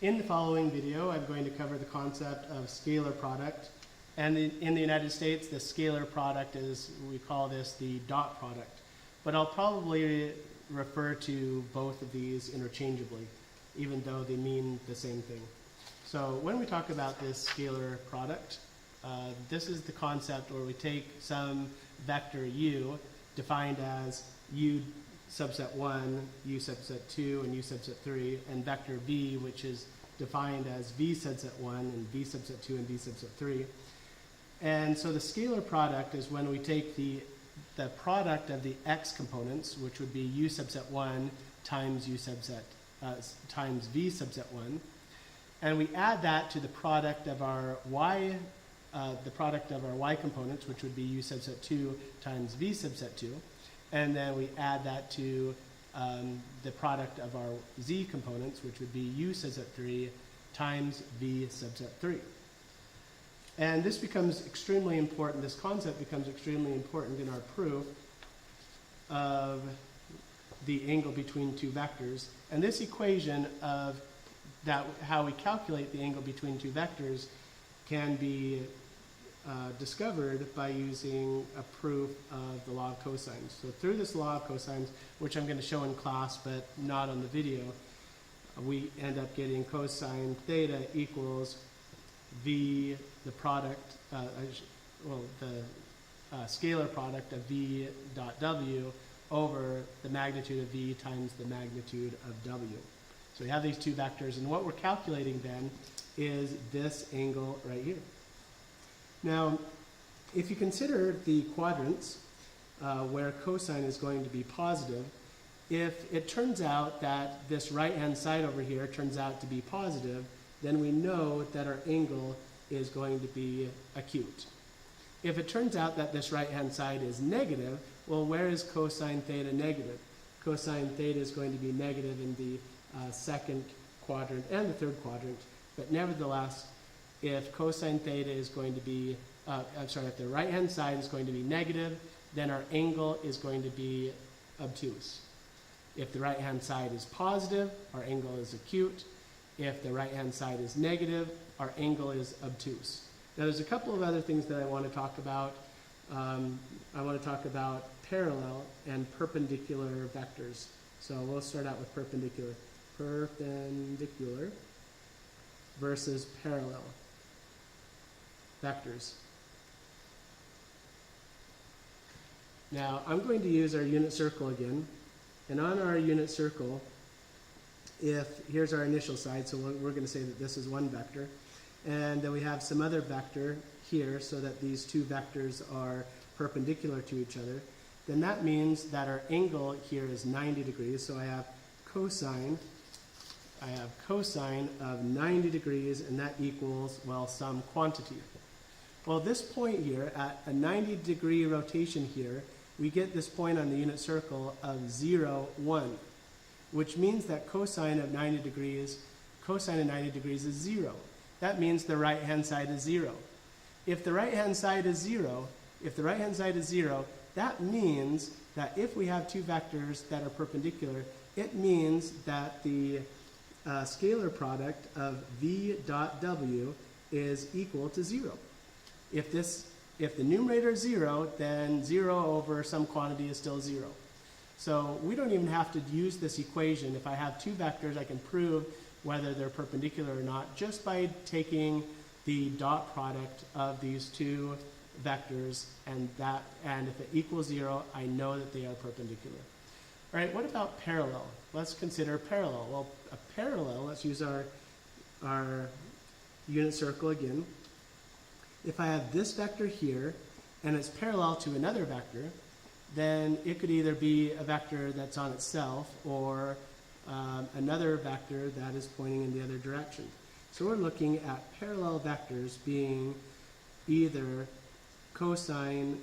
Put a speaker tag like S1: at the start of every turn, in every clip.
S1: In the following video, I'm going to cover the concept of scalar product. And in the United States, the scalar product is, we call this the dot product. But I'll probably refer to both of these interchangeably, even though they mean the same thing. So when we talk about this scalar product, this is the concept where we take some vector u, defined as u subset 1, u subset 2, and u subset 3, and vector v, which is defined as v subset 1, and v subset 2, and v subset 3. And so the scalar product is when we take the product of the x components, which would be u subset 1 times u subset times v subset 1, and we add that to the product of our y components, which would be u subset 2 times v subset 2, and then we add that to the product of our z components, which would be u subset 3 times v subset 3. And this becomes extremely important, this concept becomes extremely important in our proof of the angle between two vectors. And this equation of how we calculate the angle between two vectors can be discovered by using a proof of the law of cosines. So through this law of cosines, which I'm going to show in class but not on the video, we end up getting cosine theta equals v, the product, the scalar product of v dot w over the magnitude of v times the magnitude of w. So we have these two vectors, and what we're calculating then is this angle right here. Now, if you consider the quadrants where cosine is going to be positive, if it turns out that this right-hand side over here turns out to be positive, then we know that our angle is going to be acute. If it turns out that this right-hand side is negative, well, where is cosine theta negative? Cosine theta is going to be negative in the second quadrant and the third quadrant, but nevertheless, if cosine theta is going to be, if the right-hand side is going to be negative, then our angle is going to be obtuse. If the right-hand side is positive, our angle is acute. If the right-hand side is negative, our angle is obtuse. Now, there's a couple of other things that I want to talk about. I want to talk about parallel and perpendicular vectors. So we'll start out with perpendicular. Perpendicular versus parallel vectors. Now, I'm going to use our unit circle again. And on our unit circle, here's our initial side, so we're going to say that this is one vector. And then we have some other vector here so that these two vectors are perpendicular to each other. Then that means that our angle here is 90 degrees. So I have cosine of 90 degrees, and that equals, well, some quantity. Well, this point here, at a 90-degree rotation here, we get this point on the unit circle of 0, 1, which means that cosine of 90 degrees is 0. That means the right-hand side is 0. If the right-hand side is 0, that means that if we have two vectors that are perpendicular, it means that the scalar product of v dot w is equal to 0. If the numerator is 0, then 0 over some quantity is still 0. So we don't even have to use this equation. If I have two vectors, I can prove whether they're perpendicular or not just by taking the dot product of these two vectors, and if it equals 0, I know that they are perpendicular. All right, what about parallel? Let's consider parallel. Well, a parallel, let's use our unit circle again. If I have this vector here, and it's parallel to another vector, then it could either be a vector that's on itself or another vector that is pointing in the other direction. So we're looking at parallel vectors being either cosine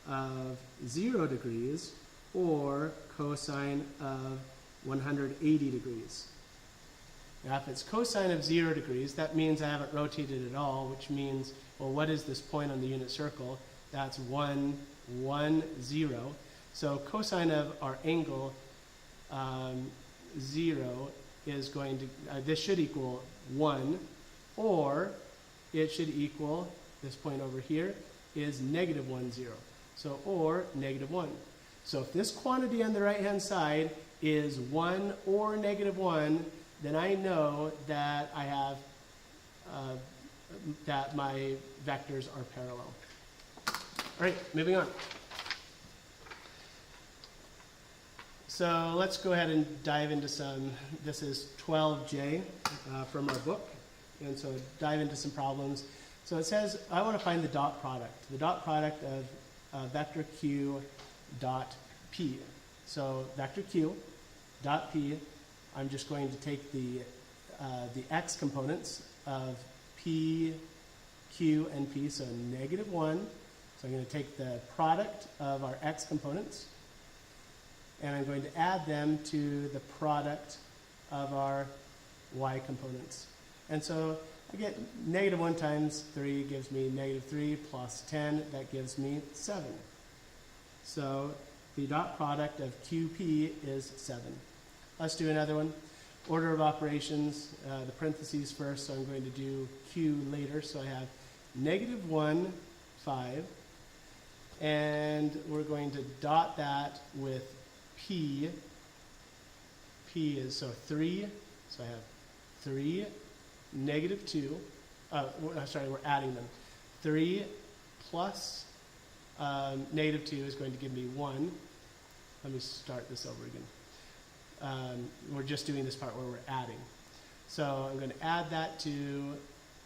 S1: of 0 degrees or cosine of 180 degrees. Now, if it's cosine of 0 degrees, that means I haven't rotated at all, which means, well, what is this point on the unit circle? That's 1, 1, 0. So cosine of our angle 0 is going to, this should equal 1, or it should equal, this point over here is negative 1, 0. So, or negative 1. So if this quantity on the right-hand side is 1 or negative 1, then I know that I have, that my vectors are parallel. All right, moving on. So let's go ahead and dive into some, this is 12J from our book. And so dive into some problems. So it says, I want to find the dot product. The dot product of vector Q dot P. So vector Q dot P, I'm just going to take the x components of P, Q, and P, so negative 1. So I'm going to take the product of our x components, and I'm going to add them to the product of our y components. And so I get negative 1 times 3 gives me negative 3 plus 10, that gives me 7. So the dot product of QP is 7. Let's do another one. Order of operations, the parentheses first, so I'm going to do Q later. So I have negative 1, 5, and we're going to dot that with P. P is, so 3, so I have 3, negative 2, sorry, we're adding them. 3 plus negative 2 is going to give me 1. Let me start this over again. We're just doing this part where we're adding. So I'm going to add that to,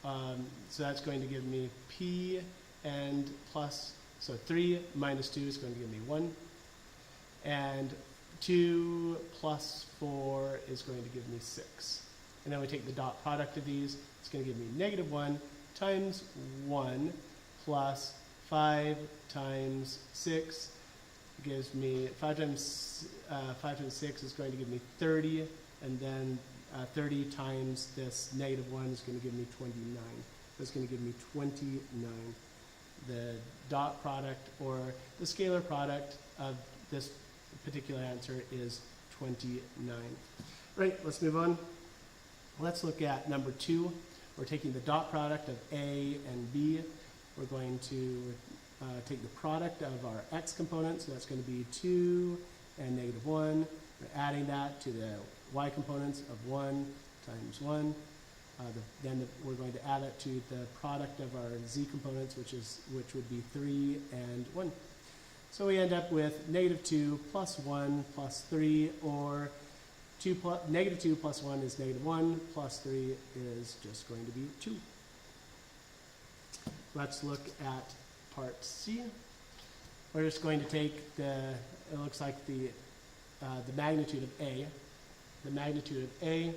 S1: so that's going to give me P and plus, so 3 minus 2 is going to give me 1. And 2 plus 4 is going to give me 6. And then we take the dot product of these. It's going to give me negative 1 times 1 plus 5 times 6 gives me 5 times 6 is going to give me 30, and then 30 times this negative 1 is going to give me 29. That's going to give me 29. The dot product, or the scalar product of this particular answer, is 29. Right, let's move on. Let's look at number 2. We're taking the dot product of A and B. We're going to take the product of our x components, so that's going to be 2 and negative 1. We're adding that to the y components of 1 times 1. We're going to add it to the product of our z components, which would be 3 and 1. So we end up with negative 2 plus 1 plus 3, or negative 2 plus 1 is negative 1, plus 3 is just going to be 2. Let's look at part C. We're just going to take it looks like the magnitude of A. The magnitude of A,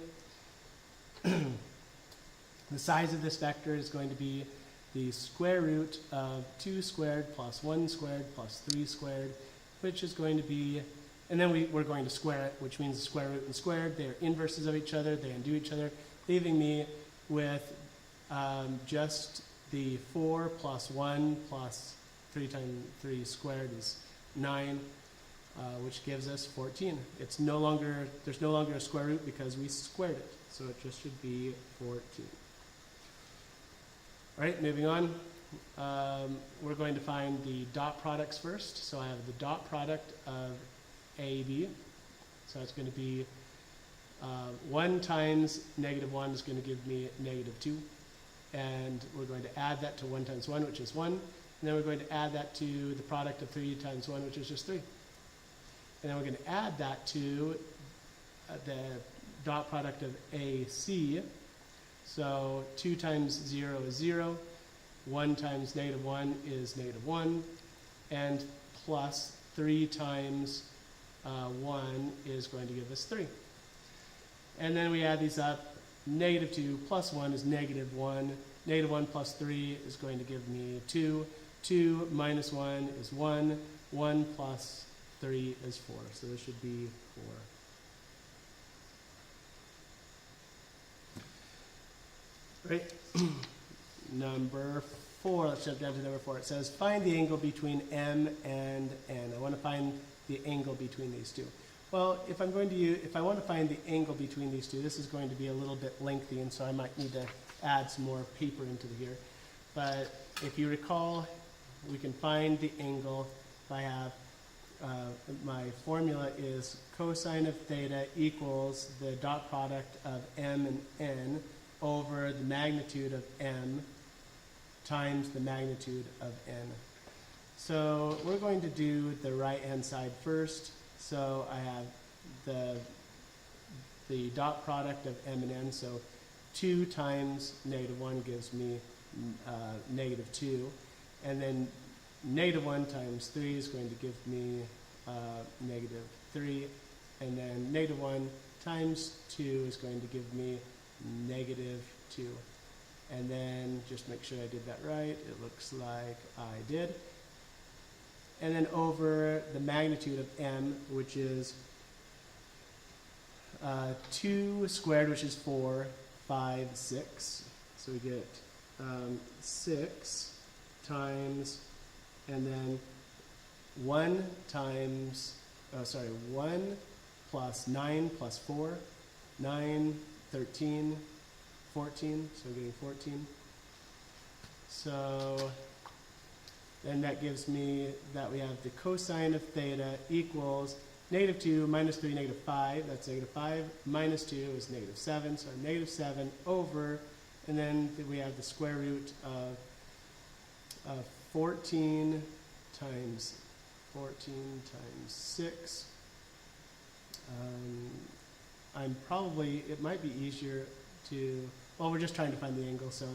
S1: the size of this vector is going to be the square root of 2 squared plus 1 squared plus 3 squared, which is going to be, and then we're going to square it, which means the square root and squared, they are inverses of each other, they undo each other, leaving me with just the 4 plus 1 plus 3 times 3 squared is 9, which gives us 14. There's no longer a square root because we squared it, so it just should be 14. All right, moving on. We're going to find the dot products first. So I have the dot product of AB. So it's going to be 1 times negative 1 is going to give me negative 2. And we're going to add that to 1 times 1, which is 1. And then we're going to add that to the product of 3 times 1, which is just 3. And then we're going to add that to the dot product of AC. So 2 times 0 is 0. 1 times negative 1 is negative 1. And plus 3 times 1 is going to give us 3. And then we add these up. Negative 2 plus 1 is negative 1. Negative 1 plus 3 is going to give me 2. 2 minus 1 is 1. 1 plus 3 is 4. So this should be 4. Right? Number 4, let's jump down to number 4. It says, find the angle between M and N. I want to find the angle between these two. Well, if I'm going to use, if I want to find the angle between these two, this is going to be a little bit lengthy, and so I might need to add some more paper into here. But if you recall, we can find the angle if I have, my formula is cosine of theta equals the dot product of m and n over the magnitude of m times the magnitude of n. So we're going to do the right-hand side first. So I have the dot product of m and n, so 2 times -1 gives me -2. And then -1 times 3 is going to give me -3. And then -1 times 2 is going to give me -2. And then just make sure I did that right. It looks like I did. And then over the magnitude of m, which is 2 squared, which is 4, 5, 6. So we get 6 times, and then 1 times, 1 plus 9 plus 4, 9, 13, 14, so we're getting 14. So then that gives me that we have the cosine of theta equals -2 minus 3, -5. That's -5. Minus 2 is -7. So -7 over, and then we have the square root of 14 times 6. It might be easier to, well, we're just trying to find the angle, so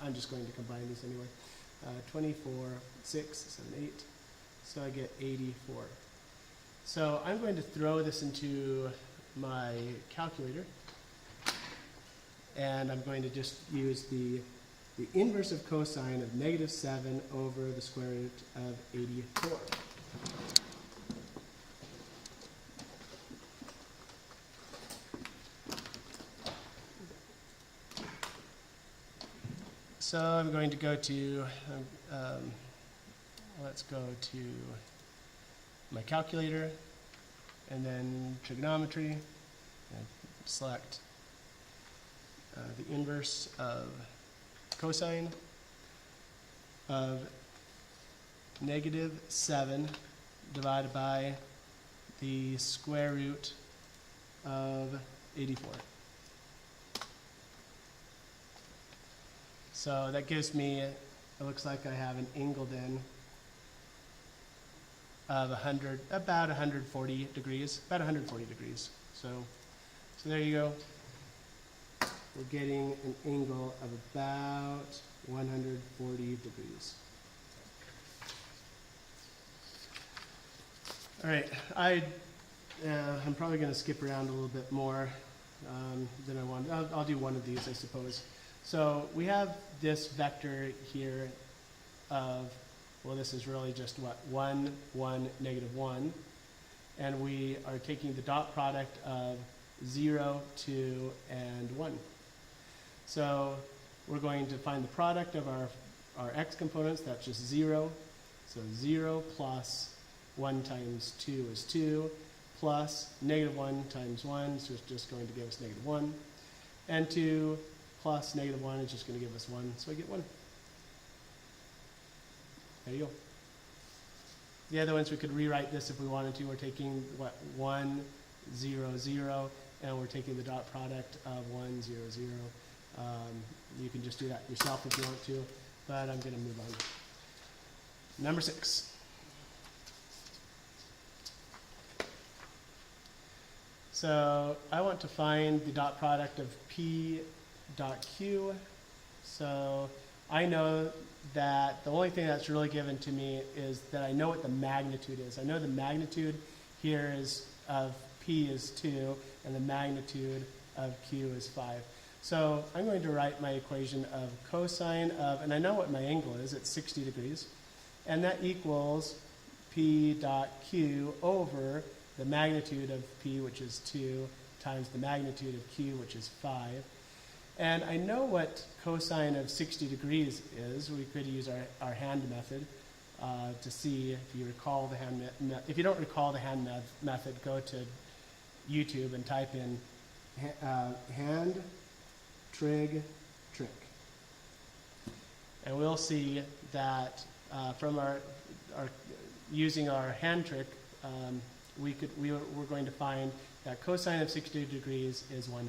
S1: I'm just going to combine these anyway. 24, 6, 7, 8. So I get 84. So I'm going to throw this into my calculator, and I'm going to just use the inverse of cosine of -7 over the square root of 84. So I'm going to go to, let's go to my calculator, and then trigonometry, and select the inverse of cosine of -7 divided by the square root of 84. So that gives me, it looks like I have an angle then of about 140 degrees, about 140 degrees. So there you go. We're getting an angle of about 140 degrees. All right, I'm probably going to skip around a little bit more than I want. I'll do one of these, I suppose. So we have this vector here of, well, this is really just what, 1, 1, -1. And we are taking the dot product of 0, 2, and 1. So we're going to find the product of our x components. That's just 0. So 0 plus 1 times 2 is 2, plus -1 times 1, so it's just going to give us -1. And 2 plus -1 is just going to give us 1, so I get 1. There you go. The other ones, we could rewrite this if we wanted to. We're taking, 1, 0, 0, and we're taking the dot product of 1, 0, 0. You can just do that yourself if you want to, but I'm going to move on. Number 6. So I want to find the dot product of P dot Q. So I know that the only thing that's really given to me is that I know what the magnitude is. I know the magnitude here is of P is 2, and the magnitude of Q is 5. So I'm going to write my equation of cosine of, and I know what my angle is, it's 60 degrees, and that equals P dot Q over the magnitude of P, which is 2, times the magnitude of Q, which is 5. And I know what cosine of 60 degrees is. We could use our hand method. to see if you recall the hand. If you don't recall the hand method, go to YouTube and type in hand trig trick, and we'll see that from our using our hand trick, we're going to find that cosine of 60 degrees is 1/2.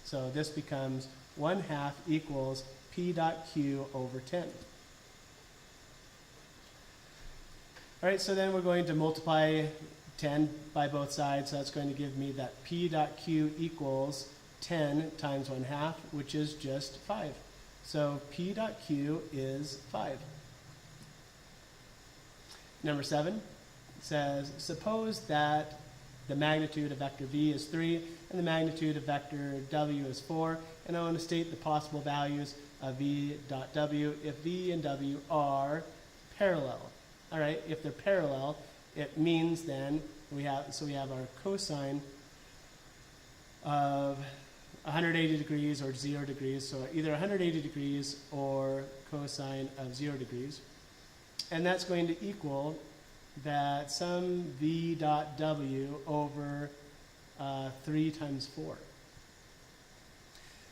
S1: So this becomes 1/2 equals P dot Q over 10. All right, so then we're going to multiply 10 by both sides. So that's going to give me that P dot Q equals 10 times 1/2, which is just 5. So P dot Q is 5. Number 7 says, suppose that the magnitude of vector v is 3 and the magnitude of vector w is 4, and I want to state the possible values of v dot w if v and w are parallel. All right, if they're parallel, it means then we have our cosine of 180 degrees or 0 degrees, so either 180 degrees or cosine of 0 degrees, and that's going to equal that sum v dot w over 3 times 4.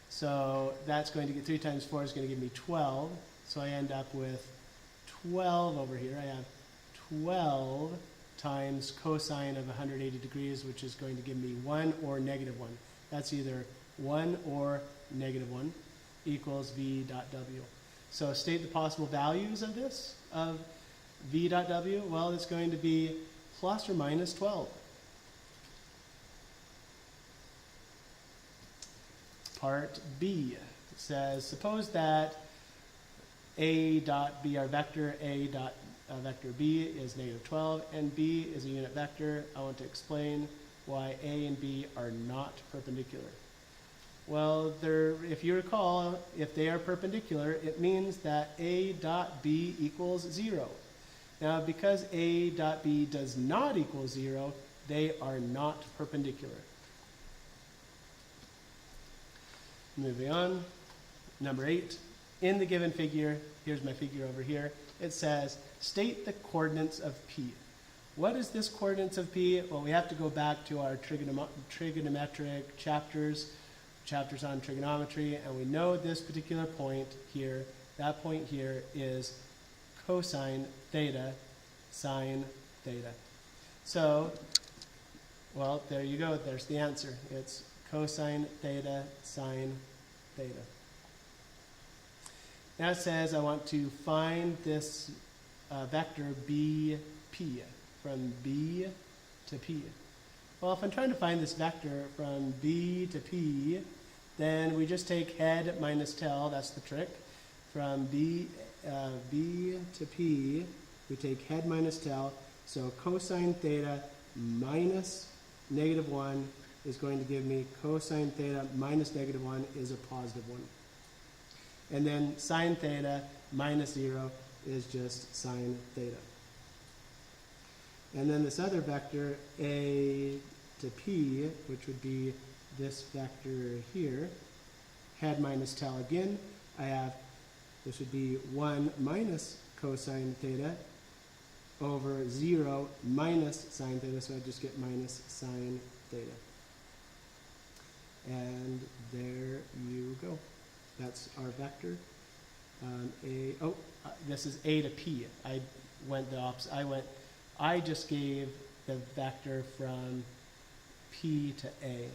S1: So that's going to get 3 times 4 is going to give me 12. So I end up with 12 over here. I have 12 times cosine of 180 degrees, which is going to give me 1 or negative 1. That's either 1 or negative 1 equals v dot w. So state the possible values of this, of v dot w. Well, it's going to be plus or minus 12. Part B says, suppose that a dot b our vector, a dot vector b is negative 12, and b is a unit vector. I want to explain why a and b are not perpendicular. Well, if you recall, if they are perpendicular, it means that a dot b equals 0. Now, because a dot b does not equal 0, they are not perpendicular. Moving on, number 8. In the given figure, here's my figure over here, it says, state the coordinates of P. What is this coordinates of P? Well, we have to go back to our trigonometric chapters on trigonometry, and we know this particular point here, that point here is cosine theta sine theta. So, well, there you go. There's the answer. It's cosine theta sine theta. Now it says I want to find this vector BP, from B to P. Well, if I'm trying to find this vector from B to P, then we just take head minus tail. That's the trick. From B to P, we take head minus tail. So cosine theta minus negative 1 is going to give me cosine theta minus negative 1 is a positive 1. And then sine theta minus 0 is just sine theta. And then this other vector, A to P, which would be this vector here, head minus tail again, I have, this would be 1 minus cosine theta over 0 minus sine theta, so I just get minus sine theta. And there you go. That's our vector. This is A to P. I went the opposite. I just gave the vector from P to A.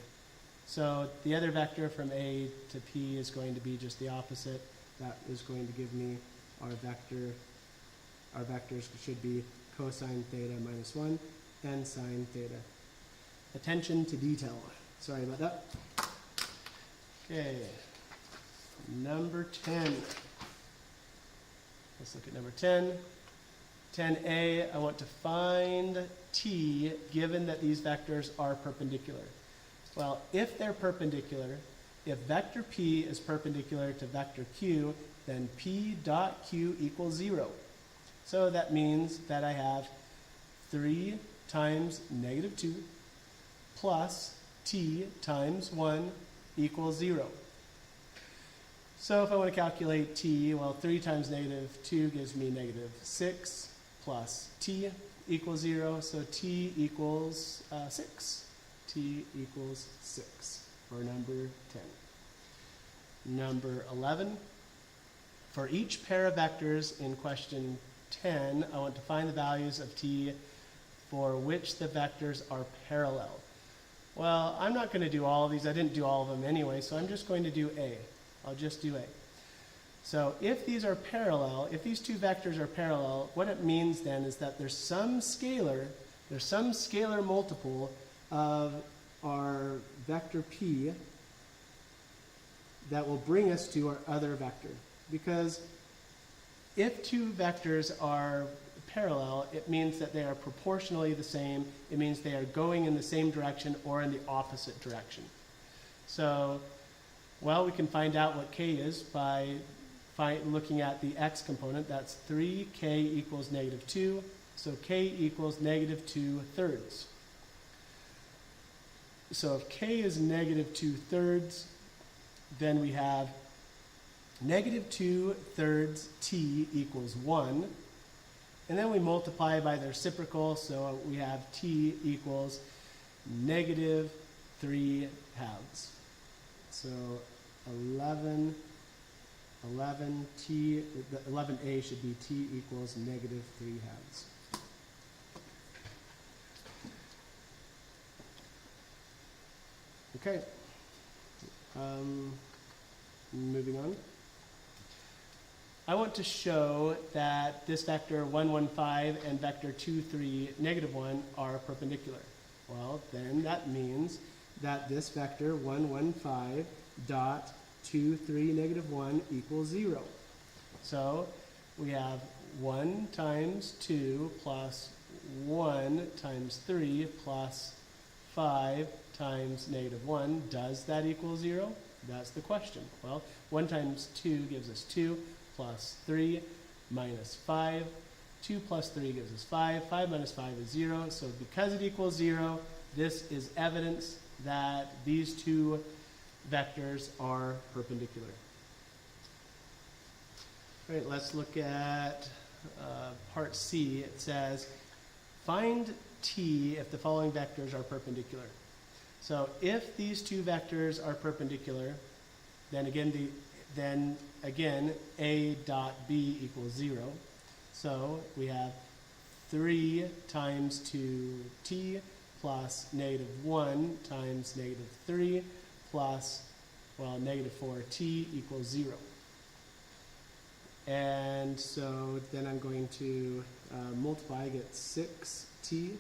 S1: So the other vector from A to P is going to be just the opposite. That is going to give me our vector. Our vectors should be cosine theta minus 1 and sine theta. Attention to detail. Sorry about that. Okay. Number 10. Let's look at number 10. 10a, I want to find t given that these vectors are perpendicular. Well, if they're perpendicular, if vector p is perpendicular to vector q, then p dot q equals 0. So that means that I have 3 times negative 2 plus t times 1 equals 0. So if I want to calculate t, well, 3 times negative 2 gives me negative 6. plus t equals 0, so t equals 6. T equals 6 for number 10. Number 11, for each pair of vectors in question 10, I want to find the values of t for which the vectors are parallel. Well, I'm not going to do all of these. I didn't do all of them anyway, so I'm just going to do A. I'll just do A. So if these are parallel, if these two vectors are parallel, what it means then is that there's some scalar multiple of our vector p that will bring us to our other vector. Because if two vectors are parallel, it means that they are proportionally the same. It means they are going in the same direction or in the opposite direction. So, well, we can find out what k is by looking at the x component. That's 3k equals negative 2. So k equals negative 2/3. So if k is negative 2/3, then we have negative 2/3 t equals 1. And then we multiply by the reciprocal, so we have t equals negative 3/2. So 11 t, the 11a should be t equals negative 3/2. Okay. Moving on. I want to show that this vector 1, 1, 5 and vector 2, 3, negative 1 are perpendicular. Well, then that means that this vector 1, 1, 5 dot 2, 3, negative 1 equals 0. So we have 1 times 2 plus 1 times 3 plus 5 times negative 1. Does that equal 0? That's the question. Well, 1 times 2 gives us 2, plus 3 minus 5. 2 plus 3 gives us 5. 5 minus 5 is 0. So because it equals 0, this is evidence that these two vectors are perpendicular. All right, let's look at part C. It says, find t if the following vectors are perpendicular. So if these two vectors are perpendicular, then again, a dot b equals 0. So we have 3 times 2t plus negative 1 times negative 3 plus, well, negative 4t equals 0. And so then I'm going to multiply, get 6t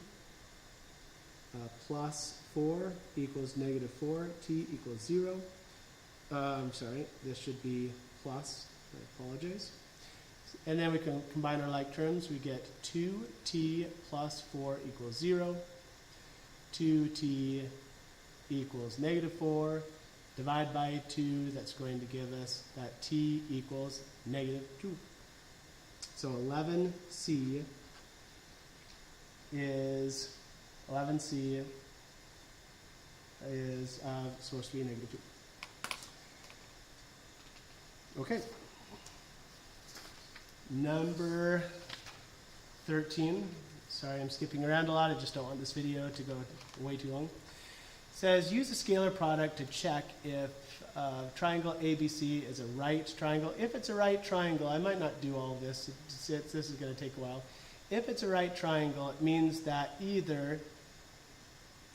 S1: plus 4 equals negative 4t equals 0. I'm sorry, this should be plus. I apologize. And then we can combine our like terms. We get 2t plus 4 equals 0. 2t equals negative 4. Divide by 2, that's going to give us that t equals negative 2. So 11c is supposed to be negative 2. Okay. Number 13. Sorry, I'm skipping around a lot. I just don't want this video to go way too long. Says, use a scalar product to check if triangle ABC is a right triangle. If it's a right triangle, I might not do all of this. This is going to take a while. If it's a right triangle, it means that either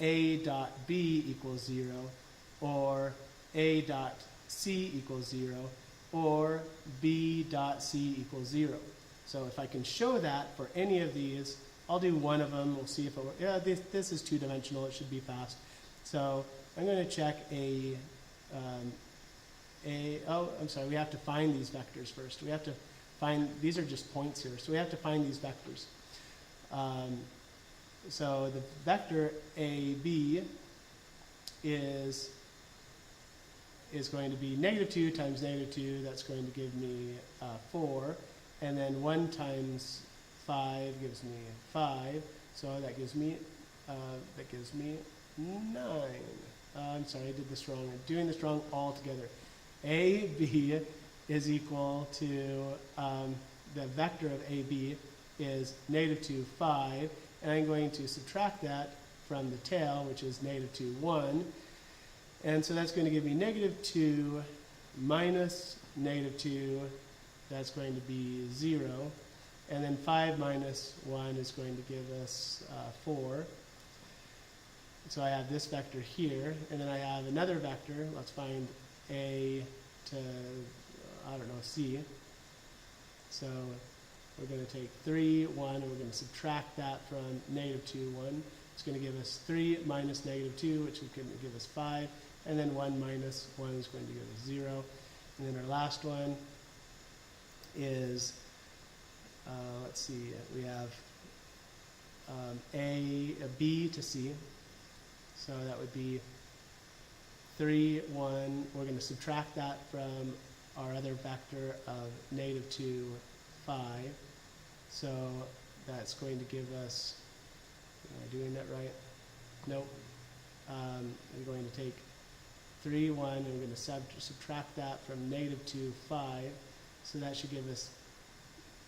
S1: a dot b equals 0, or a dot c equals 0, or b dot c equals 0. So if I can show that for any of these, I'll do one of them. We'll see if it works. Yeah, this is two-dimensional. It should be fast. So I'm going to check we have to find these vectors first. We have to find, these are just points here, so we have to find these vectors. So the vector AB is going to be negative 2 times negative 2. That's going to give me 4. And then 1 times 5 gives me 5. So that gives me 9. I'm sorry, I did this wrong. I'm doing this wrong altogether. AB is equal to the vector of AB is -2, 5, and I'm going to subtract that from the tail, which is -2, 1. And so that's going to give me -2 minus -2, that's going to be 0. And then 5 minus 1 is going to give us 4. So I have this vector here, and then I have another vector. Let's find A to, I don't know, C. So we're going to take 3, 1, and we're going to subtract that from -2, 1. It's going to give us 3 minus -2, which is going to give us 5. And then 1 minus 1 is going to give us 0. And then our last one is, let's see, we have B to C. So that would be 3, 1. We're going to subtract that from our other vector of -2, 5. So that's going to give us, am I doing that right? Nope. We're going to take 3, 1, and we're going to subtract that from -2, 5. So that should give us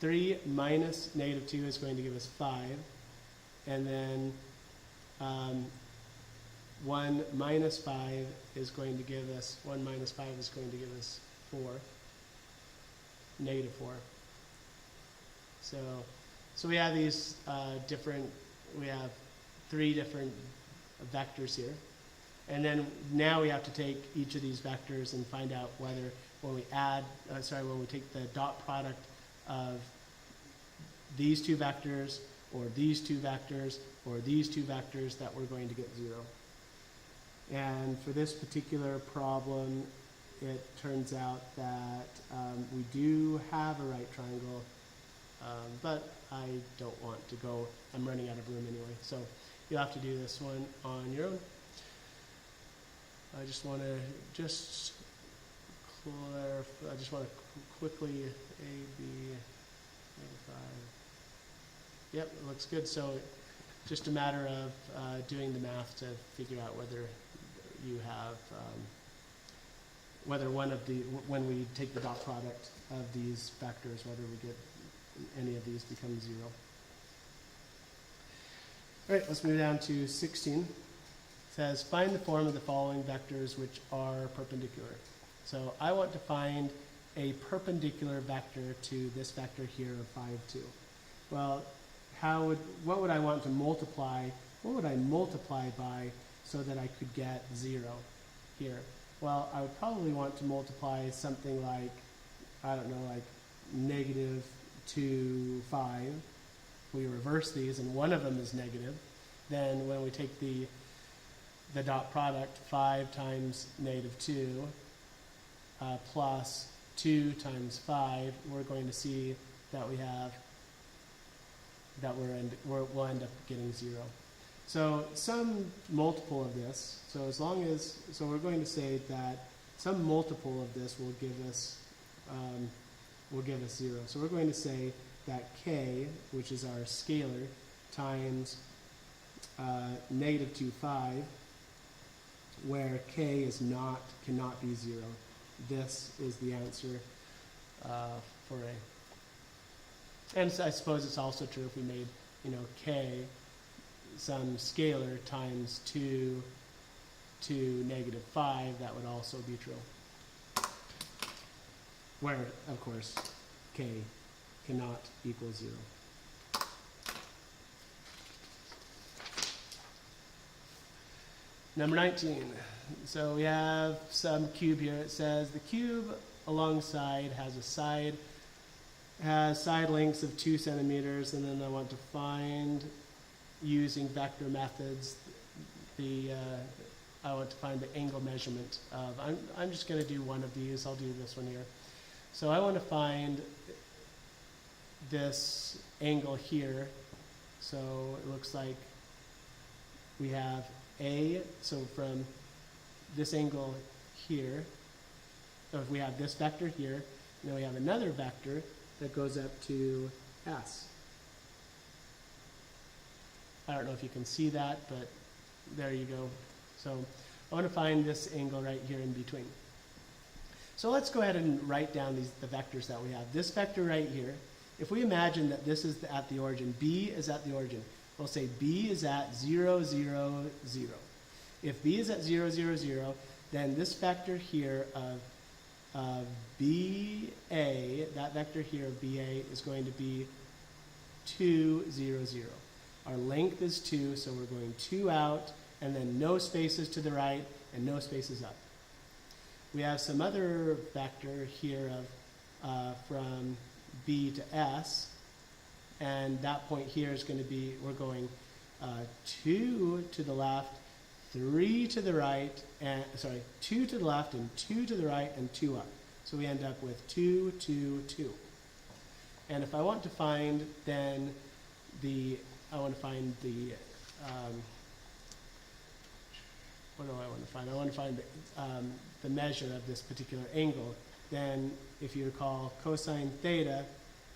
S1: 3 minus -2 is going to give us 5. And then 1 minus 5 is going to give us, 1 minus 5 is going to give us 4, -4. So we have these we have 3 different vectors here. And then now we have to take each of these vectors and find out whether when we when we take the dot product of these 2 vectors, or these 2 vectors, or these 2 vectors, that we're going to get 0. And for this particular problem, it turns out that we do have a right triangle, but I don't want to go, I'm running out of room anyway. So you'll have to do this one on your own. I just want to clarify, I just want to quickly, A, B, 5. Yep, it looks good. So just a matter of doing the math to figure out whether you have, whether when we take the dot product of these vectors, whether we get any of these become 0. All right, let's move down to 16. It says, find the form of the following vectors which are perpendicular. So I want to find a perpendicular vector to this vector here of 5, 2. Well, what would I want to multiply? What would I multiply by so that I could get 0 here? Well, I would probably want to multiply something like, I don't know, like -2, 5. We reverse these, and one of them is negative. Then when we take the dot product, 5 times -2 plus 2 times 5, we're going to see that we have that we'll end up getting 0. So some multiple of this, so we're going to say that some multiple of this will give us 0. So we're going to say that k, which is our scalar, times -2, 5, where k cannot be 0. This is the answer for A. And so I suppose it's also true if we made, k some scalar times 2 to -5, that would also be true. Where, of course, k cannot equal 0. Number 19. So we have some cube here. It says the cube alongside has side lengths of 2 centimeters, and then I want to find, using vector methods, I want to find the angle measurement of, I'm just going to do one of these. I'll do this one here. So I want to find this angle here. So it looks like we have A, so from this angle here, so if we have this vector here, and then we have another vector that goes up to S. I don't know if you can see that, but there you go. So I want to find this angle right here in between. So let's go ahead and write down the vectors that we have. This vector right here if we imagine that this is at the origin, B is at the origin, we'll say B is at 0, 0, 0. If B is at 0, 0, 0, then this vector here of BA, that vector here of BA is going to be 2, 0, 0. Our length is 2, so we're going 2 out, and then no spaces to the right and no spaces up. We have some other vector here of from B to S, and that point here is going to be, we're going 2 to the left, 3 to the right, and 2 to the left and 2 to the right and 2 up. So we end up with 2, 2, 2. And if I want to find then I want to find what do I want to find? I want to find the measure of this particular angle. Then if you recall, cosine theta,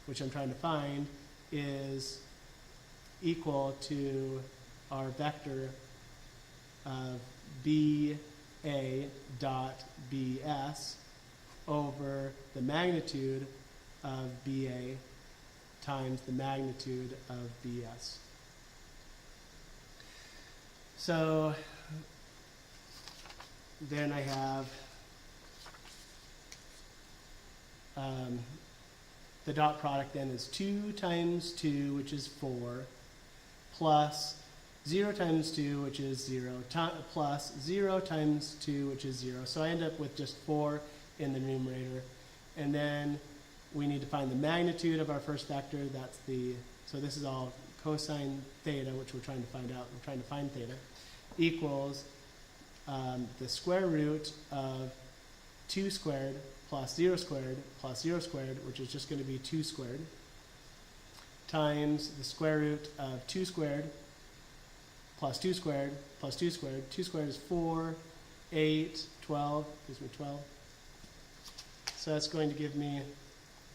S1: which I'm trying to find, is equal to our vector of BA dot BS over the magnitude of BA times the magnitude of BS. So then I have the dot product then is 2 times 2, which is 4, plus 0 times 2, which is 0, plus 0 times 2, which is 0. So I end up with just 4 in the numerator. And then we need to find the magnitude of our first vector. That's so this is all cosine theta, which we're trying to find out. We're trying to find theta, equals the square root of 2 squared plus 0 squared plus 0 squared, which is just going to be 2 squared, times the square root of 2 squared plus 2 squared plus 2 squared. 2 squared is 4, 8, 12, gives me 12. So that's going to give me,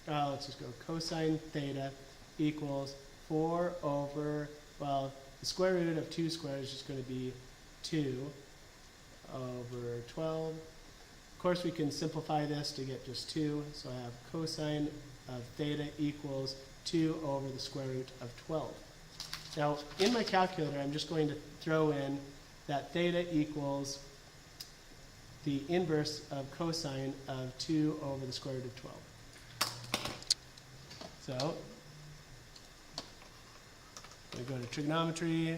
S1: let's just go cosine theta equals 4 over, well, the square root of 2 squared is just going to be 2 over 12. Of course, we can simplify this to get just 2. So I have cosine of theta equals 2 over the square root of 12. Now, in my calculator, I'm just going to throw in that theta equals the inverse of cosine of 2 over the square root of 12. So we go to trigonometry,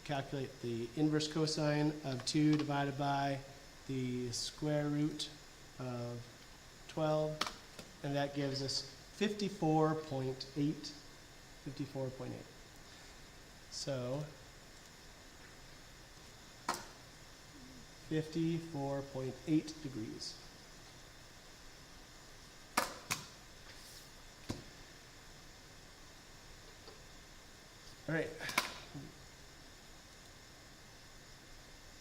S1: calculate the inverse cosine of 2 divided by the square root of 12, and that gives us 54.8. 54.8. So 54.8 degrees. All right.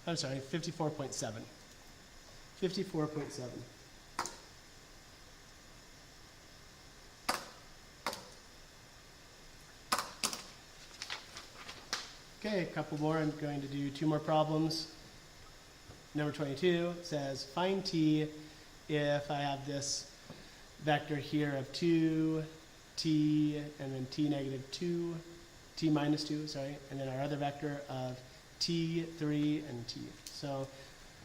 S1: I'm sorry, 54.7. 54.7. Okay, a couple more. I'm going to do 2 more problems. Number 22 says, find t if I have this vector here of 2, t, and then t negative 2, t minus 2, sorry, and then our other vector of t, 3, and t. So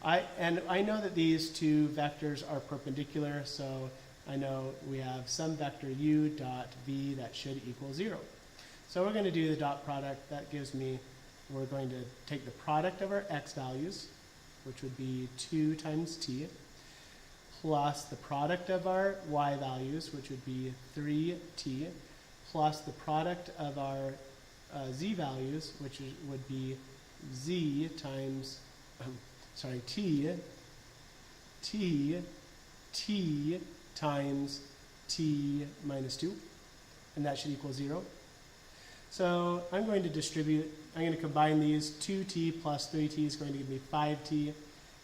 S1: I know that these 2 vectors are perpendicular, so I know we have some vector u dot v that should equal 0. So we're going to do the dot product. That gives me, we're going to take the product of our x values, which would be 2 times t, plus the product of our y values, which would be 3t, plus the product of our z values, which would be z times, t times t minus 2, and that should equal 0. So I'm going to distribute, I'm going to combine these. 2t plus 3t is going to give me 5t,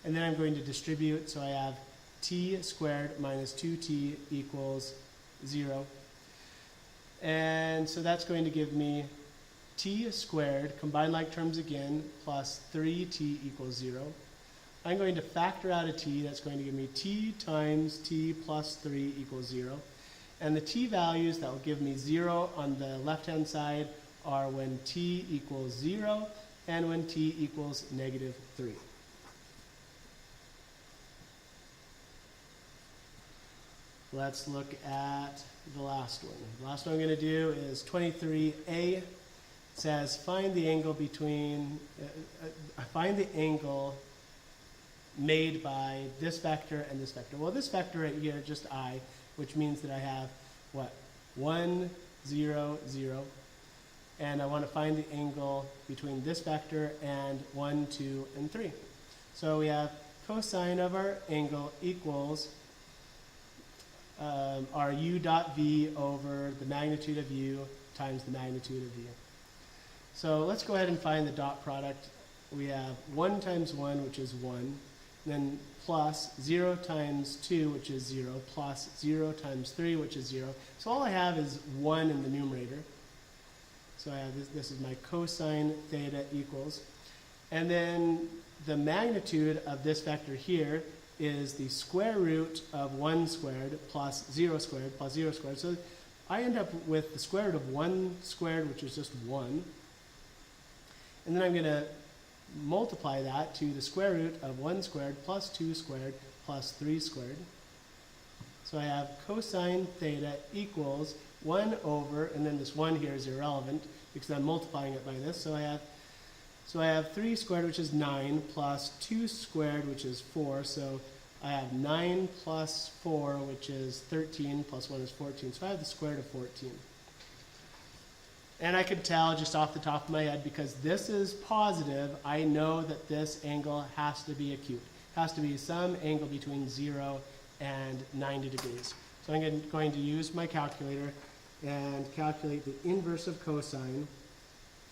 S1: and then I'm going to distribute, so I have t squared minus 2t equals 0. And so that's going to give me t squared, combine like terms again, plus 3t equals 0. I'm going to factor out a t. That's going to give me t times t plus 3 equals 0. And the t values that will give me 0 on the left-hand side are when t equals 0 and when t equals -3. Let's look at the last one. The last one I'm going to do is 23a. It says find the angle between, find the angle made by this vector and this vector. Well, this vector right here, just I, which means that I have, what, 1, 0, 0. And I want to find the angle between this vector and 1, 2, and 3. So we have cosine of our angle equals our u dot v over the magnitude of u times the magnitude of v. So let's go ahead and find the dot product. We have 1 times 1, which is 1, then plus 0 times 2, which is 0, plus 0 times 3, which is 0. So all I have is 1 in the numerator. So I have this is my cosine theta equals. And then the magnitude of this vector here is the square root of 1 squared plus 0 squared plus 0 squared. So I end up with the square root of 1 squared, which is just 1. And then I'm going to multiply that to the square root of 1 squared plus 2 squared plus 3 squared. So I have cosine theta equals 1 over, and then this 1 here is irrelevant because I'm multiplying it by this. So I have 3 squared, which is 9, plus 2 squared, which is 4. So I have 9 plus 4, which is 13, plus 1 is 14. So I have the square root of 14. And I could tell just off the top of my head, because this is positive, I know that this angle has to be acute. It has to be some angle between 0 and 90 degrees. So I'm going to use my calculator and calculate the inverse of cosine.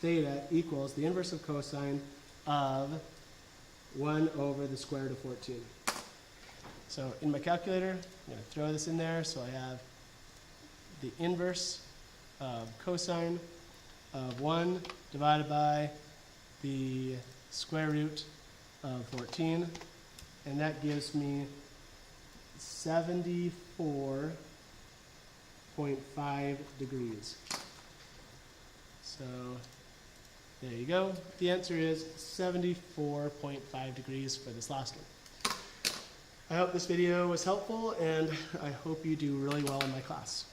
S1: Theta equals the inverse of cosine of 1 over the square root of 14. So in my calculator, I'm going to throw this in there. So I have the inverse of cosine of 1 divided by the square root of 14. And that gives me 74.5 degrees. So there you go. The answer is 74.5 degrees for this last one. I hope this video was helpful, and I hope you do really well in my class.